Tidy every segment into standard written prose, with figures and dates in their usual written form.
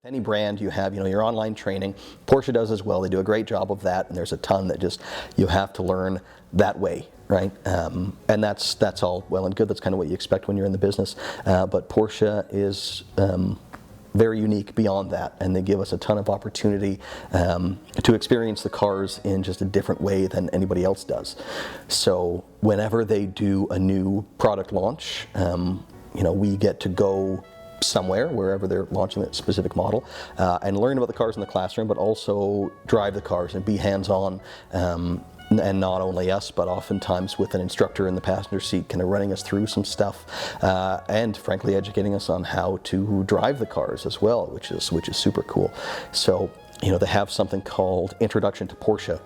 Any brand you have, your online training. Porsche does as well. They do a great job of that, and there's a ton that just you have to learn that way, right? And that's all well and good. That's kind of what you expect when you're in the business. But Porsche is very unique beyond that, and they give us a ton of opportunity to experience the cars in just a different way than anybody else does. So whenever they do a new product launch, we get to go somewhere, wherever they're launching that specific model, and learn about the cars in the classroom, but also drive the cars and be hands-on, and not only us, but oftentimes with an instructor in the passenger seat kind of running us through some stuff, and frankly educating us on how to drive the cars as well, which is super cool. So they have something called Introduction to Porsche,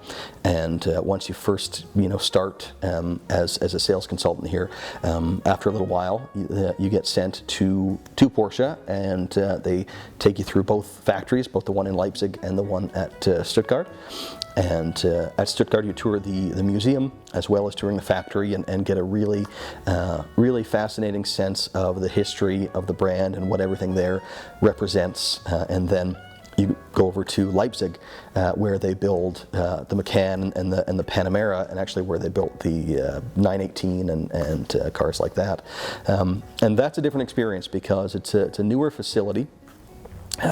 and once you first start as a sales consultant here, after a little while you get sent to Porsche, and they take you through both factories, both the one in Leipzig and the one at Stuttgart. And at Stuttgart you tour the museum as well as touring the factory, and get a really fascinating sense of the history of the brand and what everything there represents, and then you go over to Leipzig, where they build the Macan and the Panamera, and actually where they built the 918 and cars like that. And that's a different experience because it's a newer facility.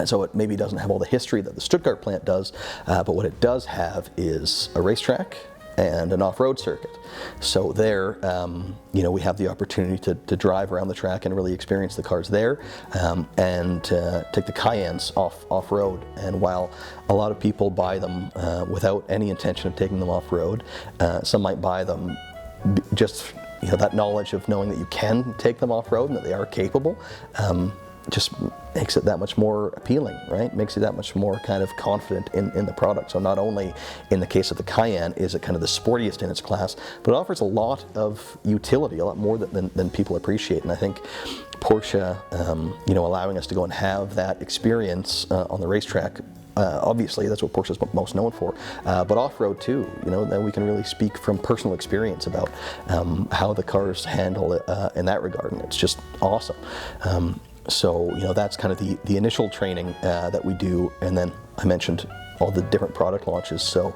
So it maybe doesn't have all the history that the Stuttgart plant does, but what it does have is a racetrack and an off-road circuit. So there, we have the opportunity to drive around the track and really experience the cars there, and take the Cayennes off-road. And while a lot of people buy them without any intention of taking them off-road, some might buy them just that knowledge of knowing that you can take them off-road and that they are capable. Just makes it that much more appealing, right? Makes you that much more kind of confident in the product. So not only in the case of the Cayenne is it kind of the sportiest in its class, but it offers a lot of utility, a lot more than people appreciate. And I think Porsche, allowing us to go and have that experience on the racetrack, obviously that's what Porsche is most known for, but off-road too, then we can really speak from personal experience about how the cars handle it in that regard, and it's just awesome. So that's kind of the initial training that we do, and then I mentioned all the different product launches. So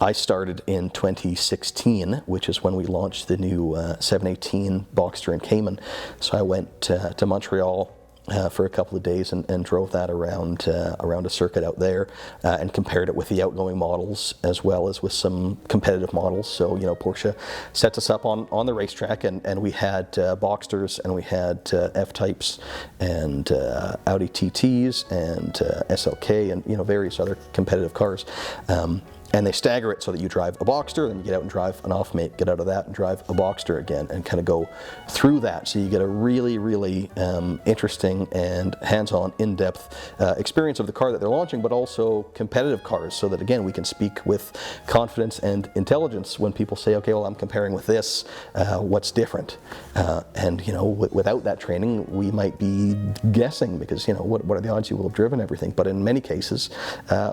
I started in 2016, which is when we launched the new 718 Boxster and Cayman. So I went to Montreal for a couple of days and drove that around a circuit out there, and compared it with the outgoing models as well as with some competitive models. So Porsche sets us up on the racetrack, and we had Boxsters, and we had F-Types, and Audi TTs, and SLK, and various other competitive cars. And they stagger it so that you drive a Boxster, then you get out and drive an off-mate, get out of that and drive a Boxster again, and kind of go through that. So you get a really, really interesting and hands-on, in-depth experience of the car that they're launching, but also competitive cars, so that again we can speak with confidence and intelligence when people say, okay, well I'm comparing with this, what's different? And without that training we might be guessing, because what are the odds you will have driven everything? But in many cases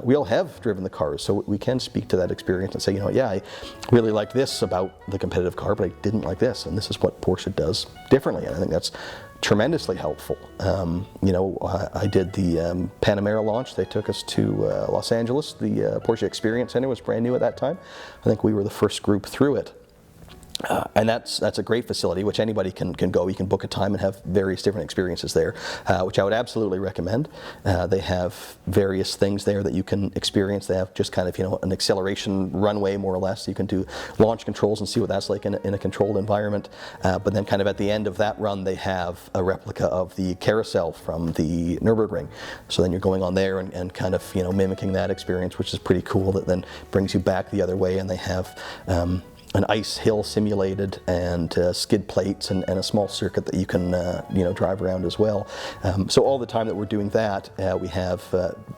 we all have driven the cars, so we can speak to that experience and say, yeah, I really liked this about the competitive car, but I didn't like this, and this is what Porsche does differently. And I think that's tremendously helpful. I did the Panamera launch. They took us to Los Angeles. The Porsche Experience Center was brand new at that time. I think we were the first group through it. And that's a great facility, which anybody can go. You can book a time and have various different experiences there, which I would absolutely recommend. They have various things there that you can experience. They have just kind of an acceleration runway, more or less. You can do launch controls and see what that's like in a controlled environment. But then kind of at the end of that run, they have a replica of the carousel from the Nürburgring. So then you're going on there and kind of mimicking that experience, which is pretty cool. That then brings you back the other way, and they have an ice hill simulated, and skid plates, and a small circuit that you can drive around as well. So all the time that we're doing that, we have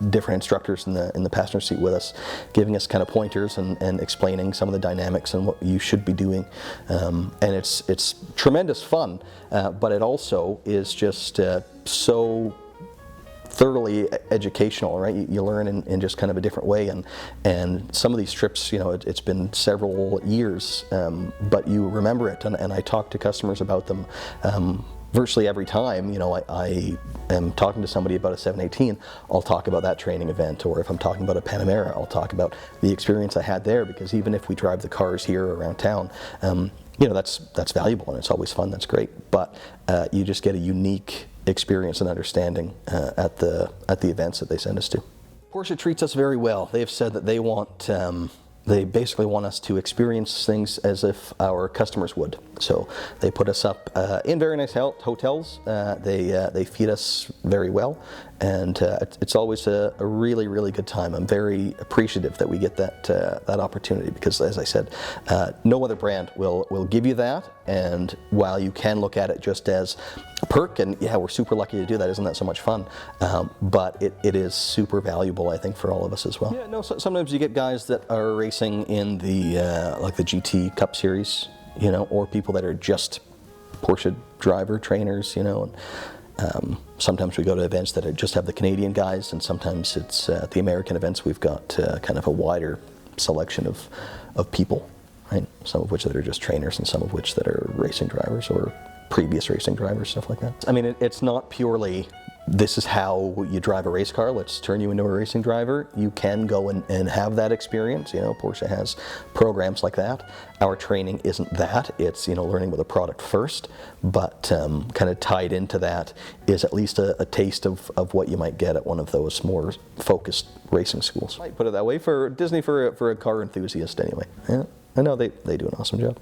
different instructors in the passenger seat with us, giving us kind of pointers and explaining some of the dynamics and what you should be doing. And it's tremendous fun, but it also is just so thoroughly educational, right? You learn in just kind of a different way, and some of these trips, it's been several years, but you remember it, and I talk to customers about them virtually every time, you know, I am talking to somebody about a 718, I'll talk about that training event, or if I'm talking about a Panamera, I'll talk about the experience I had there, because even if we drive the cars here around town, you know, that's valuable and it's always fun, that's great, but you just get a unique experience and understanding at the events that they send us to. Porsche treats us very well. They've said that they basically want us to experience things as if our customers would. So they put us up in very nice hotels. They feed us very well, and it's always a really, really good time. I'm very appreciative that we get that opportunity, because, as I said, no other brand will give you that. And while you can look at it just as a perk, and yeah, we're super lucky to do that, isn't that so much fun? But it is super valuable, I think, for all of us as well. Yeah, no, sometimes you get guys that are racing in the like the GT Cup Series, you know, or people that are just Porsche driver trainers, you know. And sometimes we go to events that just have the Canadian guys, and sometimes it's the American events. We've got kind of a wider selection of people, right? Some of which that are just trainers, and some of which that are racing drivers or previous racing drivers, stuff like that. I mean, it's not purely, this is how you drive a race car, let's turn you into a racing driver. You can go and have that experience. You know, Porsche has programs like that. Our training isn't that. It's, you know, learning with a product first, but kind of tied into that is at least a taste of what you might get at one of those more focused racing schools. I might put it that way, for Disney, for a car enthusiast anyway. Yeah, I know they do an awesome job.